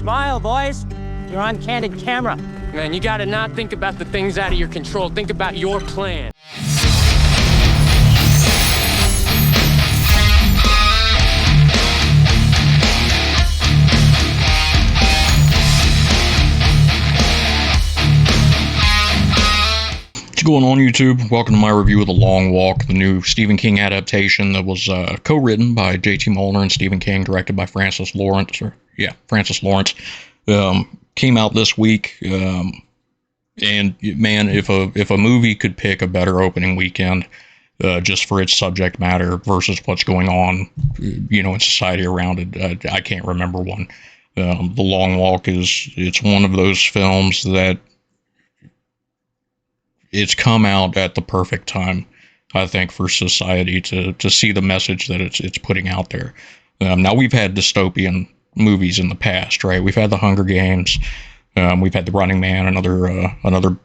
Smile, boys. You're on candid camera. Man, you gotta not think about the things out of your control. Think about your plan. What's going on, YouTube? Welcome to my review of The Long Walk, the new Stephen King adaptation that was co-written by J.T. Molnar and Stephen King, directed by Francis Lawrence. Came out this week, and man, if a movie could pick a better opening weekend, just for its subject matter versus what's going on, in society around it, I can't remember one. The Long Walk it's one of those films that it's come out at the perfect time, I think, for society to see the message that it's putting out there. Now, we've had dystopian movies in the past, right? We've had The Hunger Games, we've had The Running Man, another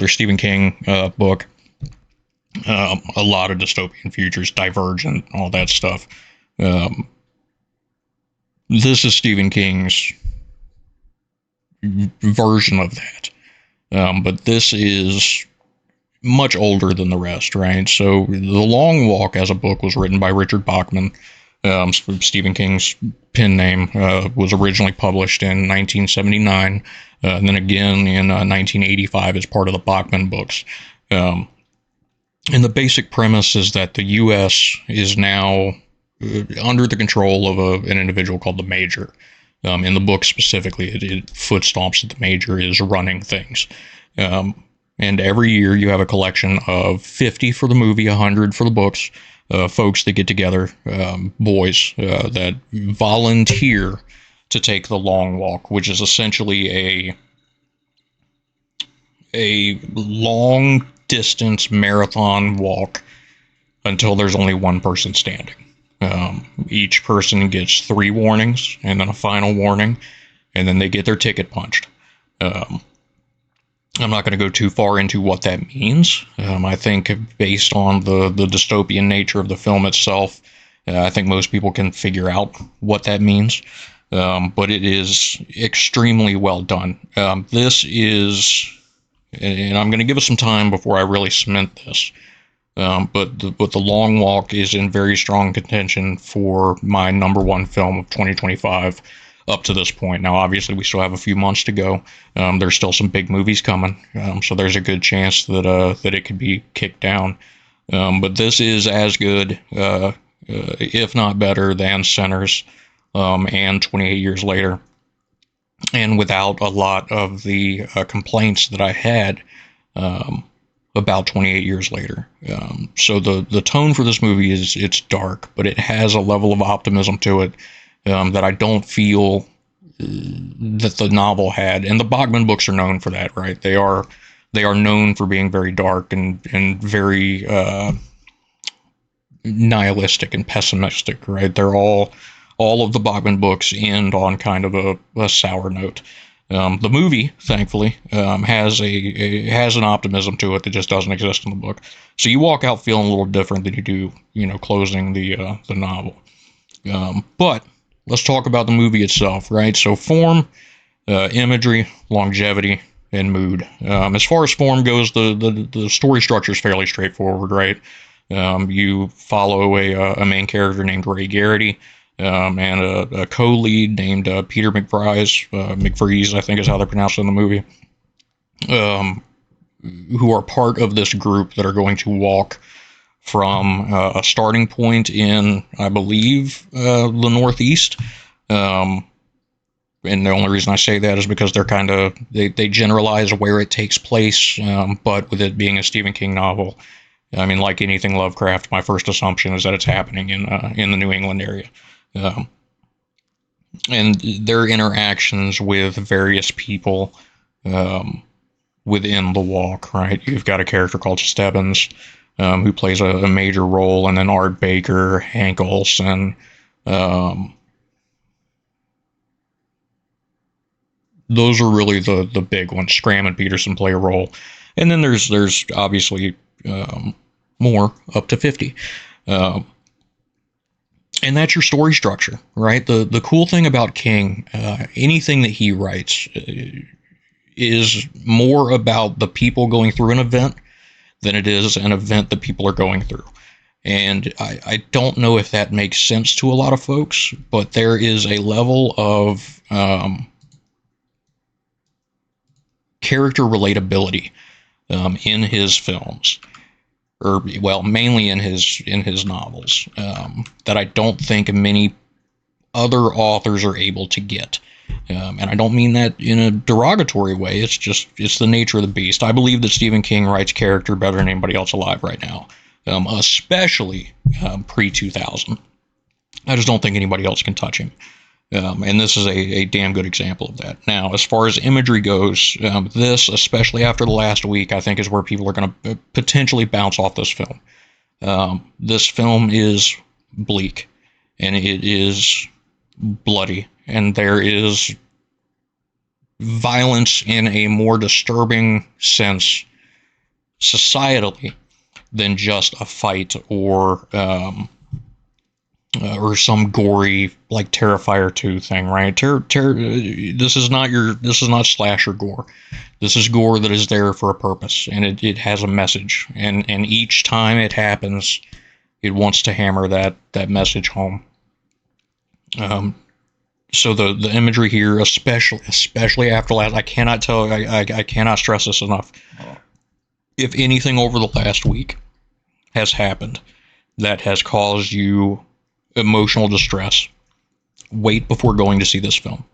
Stephen King book, a lot of dystopian futures, Divergent, all that stuff. This is Stephen King's version of that. But this is much older than the rest, right? So The Long Walk as a book was written by Richard Bachman. Stephen King's pen name, was originally published in 1979, and then again in 1985 as part of the Bachman books. And the basic premise is that the U.S. is now under the control of an individual called the Major. In the book specifically, it footstomps that the Major is running things. And every year you have a collection of 50 for the movie, 100 for the books, folks that get together, boys, that volunteer to take the Long Walk, which is essentially a long distance marathon walk until there's only one person standing. Each person gets 3 warnings and then a final warning, and then they get their ticket punched. I'm not going to go too far into what that means. I think based on the dystopian nature of the film itself, I think most people can figure out what that means. But it is extremely well done. This is, and I'm going to give it some time before I really cement this. But the Long Walk is in very strong contention for my number one film of 2025 up to this point. Now, obviously, we still have a few months to go. There's still some big movies coming, so there's a good chance that it could be kicked down. But this is as good, if not better, than Sinners and 28 Years Later, and without a lot of the complaints that I had about 28 Years Later. So the tone for this movie it's dark, but it has a level of optimism to it that I don't feel that the novel had. And the Bachman books are known for that, right? They are known for being very dark and very nihilistic and pessimistic, right? They're all of the Bachman books end on kind of a sour note. The movie, thankfully, has an optimism to it that just doesn't exist in the book. So you walk out feeling a little different than you do, closing the novel. But let's talk about the movie itself, right? So form, imagery, longevity, and mood. As far as form goes, the story structure is fairly straightforward, right? You follow a main character named Ray Garrity, and a co-lead named Peter McVries, I think is how they pronounce it in the movie, who are part of this group that are going to walk from a starting point in, I believe, the Northeast. And the only reason I say that is because they generalize where it takes place, but with it being a Stephen King novel, I mean, like anything Lovecraft, my first assumption is that it's happening in the New England area. And their interactions with various people within the walk, right? You've got a character called Stebbins, who plays a major role, and then Art Baker, Hank Olson, those are really the big ones. Scram and Peterson play a role, and then there's obviously more, up to 50. And that's your story structure, right? The cool thing about King, anything that he writes, is more about the people going through an event than it is an event that people are going through. And I don't know if that makes sense to a lot of folks, but there is a level of character relatability in his films, or well, mainly in his novels, that I don't think many other authors are able to get. And I don't mean that in a derogatory way. It's the nature of the beast. I believe that Stephen King writes character better than anybody else alive right now, especially pre-2000. I just don't think anybody else can touch him. And this is a damn good example of that. Now, as far as imagery goes, this, especially after the last week, I think is where people are going to potentially bounce off this film. This film is bleak, and it is bloody, and there is violence in a more disturbing sense societally than just a fight or some gory like Terrifier 2 thing, right? This is not slasher gore. This is gore that is there for a purpose, and it has a message, and each time it happens, it wants to hammer that message home. So the imagery here, especially after last, I cannot stress this enough. If anything over the last week has happened that has caused you emotional distress, wait before going to see this film.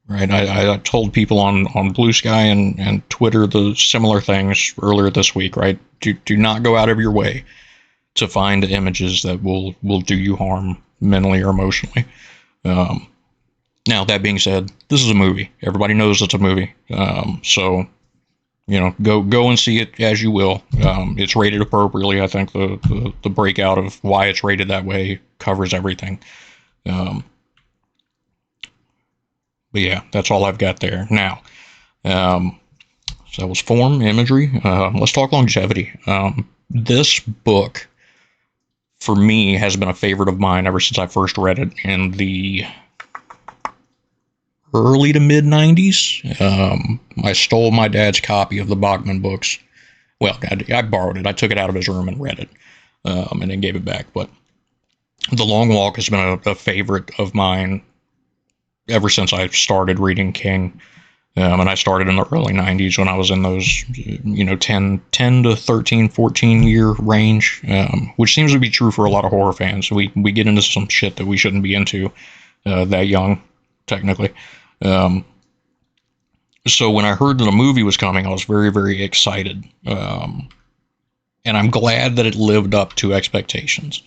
Right? I told people on Blue Sky and Twitter the similar things earlier this week, right? Do not go out of your way to find images that will do you harm mentally or emotionally. Now, that being said, this is a movie. Everybody knows it's a movie. So, go and see it as you will. It's rated appropriately. I think the breakout of why it's rated that way covers everything. But yeah, that's all I've got there. Now, so that was form, imagery. Let's talk longevity. This book, for me, has been a favorite of mine ever since I first read it in the early to mid 90s. I stole my dad's copy of the Bachman books. Well, I borrowed it. I took it out of his room and read it, and then gave it back. But The Long Walk has been a favorite of mine ever since I started reading King. And I started in the early 90s when I was in those, 10 to 13, 14 year range, which seems to be true for a lot of horror fans. We get into some shit that we shouldn't be into that young, technically. So when I heard that a movie was coming, I was very, very excited. And I'm glad that it lived up to expectations.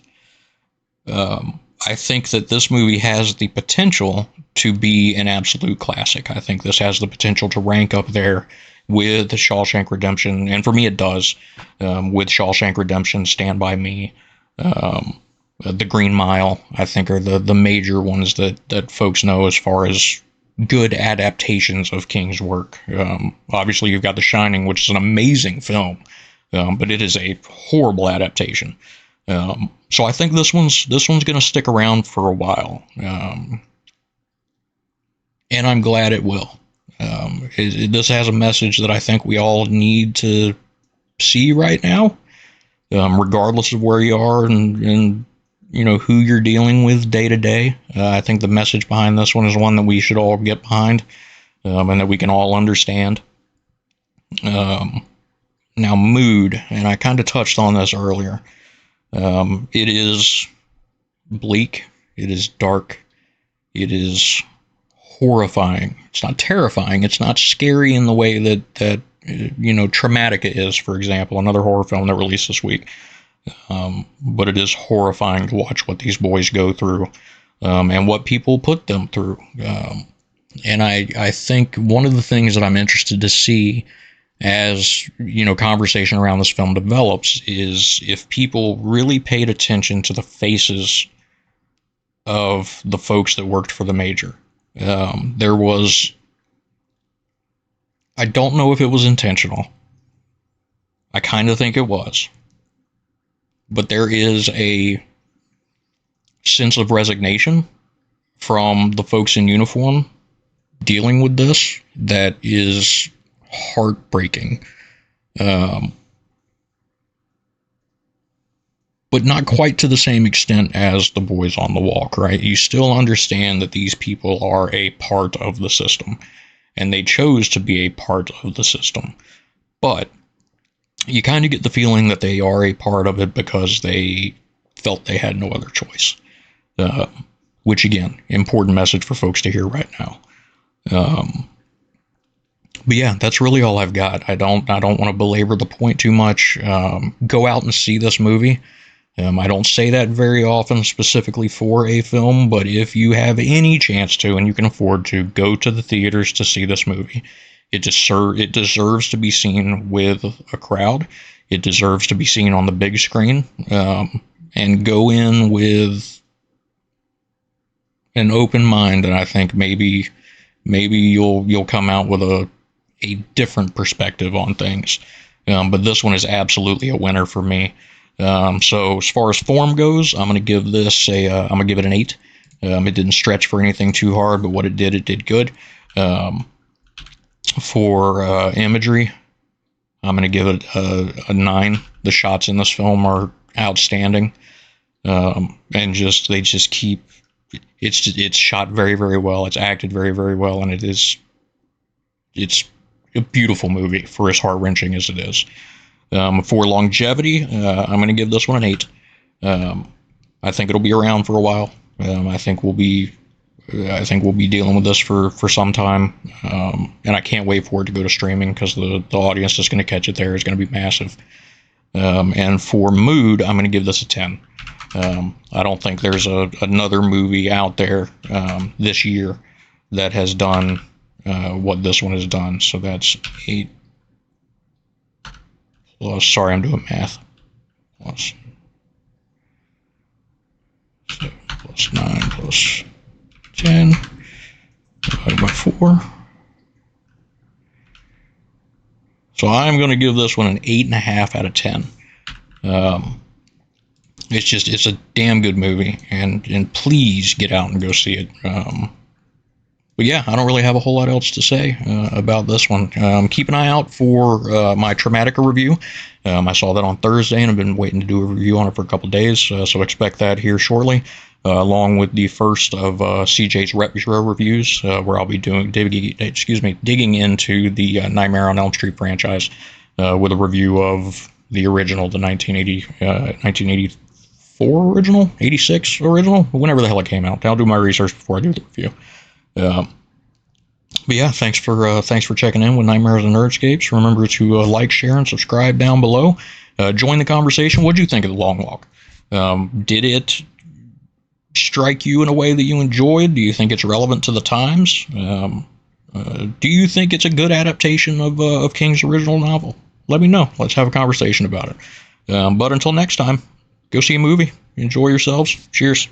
I think that this movie has the potential to be an absolute classic. I think this has the potential to rank up there with the Shawshank Redemption, and for me it does, with Shawshank Redemption, Stand By Me, The Green Mile, I think are the major ones that folks know as far as good adaptations of King's work. Obviously you've got The Shining, which is an amazing film, but it is a horrible adaptation. So I think this one's going to stick around for a while, and I'm glad it will. This has a message that I think we all need to see right now, regardless of where you are and who you're dealing with day to day. I think the message behind this one is one that we should all get behind, and that we can all understand. Now, mood, and I kind of touched on this earlier. It is bleak, it is dark, it is horrifying. It's not terrifying, it's not scary in the way that Traumatica is, for example, another horror film that released this week. But it is horrifying to watch what these boys go through, and what people put them through. And I think one of the things that I'm interested to see as conversation around this film develops is if people really paid attention to the faces of the folks that worked for the Major. There was, I don't know if it was intentional. I kind of think it was. But there is a sense of resignation from the folks in uniform dealing with this that is heartbreaking. But not quite to the same extent as the boys on the walk, right? You still understand that these people are a part of the system, and they chose to be a part of the system. But you kind of get the feeling that they are a part of it because they felt they had no other choice. Which, again, important message for folks to hear right now. But yeah, that's really all I've got. I don't want to belabor the point too much. Go out and see this movie. I don't say that very often specifically for a film, but if you have any chance to and you can afford to, go to the theaters to see this movie. It deserves to be seen with a crowd. It deserves to be seen on the big screen, and go in with an open mind, and I think maybe you'll come out with a different perspective on things. But this one is absolutely a winner for me. So as far as form goes, I'm gonna give this I'm gonna give it an 8. It didn't stretch for anything too hard, but what it did good. For imagery, I'm gonna give it a 9. The shots in this film are outstanding, and they just keep. It's shot very, very well. It's acted very, very well, and it's a beautiful movie for as heart-wrenching as it is. For longevity, I'm going to give this one an 8. I think it'll be around for a while. I think we'll be dealing with this for some time, and I can't wait for it to go to streaming because the audience that's going to catch it there is going to be massive. And for mood, I'm going to give this a 10. I don't think there's another movie out there this year that has done what this one has done. So that's 8 plus, sorry, I'm doing math. Plus 7 plus 9 plus 10 divided by 4. So I'm going to give this one an 8.5 out of 10. It's a damn good movie, and please get out and go see it. But yeah, I don't really have a whole lot else to say about this one. Keep an eye out for my Traumatica review. I saw that on Thursday, and I've been waiting to do a review on it for a couple days, so expect that here shortly, along with the first of CJ's retro reviews, where I'll be digging into the Nightmare on Elm Street franchise with a review of the original, the 1984 original, 86 original, whenever the hell it came out. I'll do my research before I do the review. But yeah, thanks for checking in with Nightmares and Nerdscapes. Remember to like, share, and subscribe down below. Join the conversation. What do you think of The Long Walk? Did it strike you in a way that you enjoyed? Do you think it's relevant to the times? Do you think it's a good adaptation of King's original novel? Let me know. Let's have a conversation about it. But until next time, go see a movie. Enjoy yourselves. Cheers.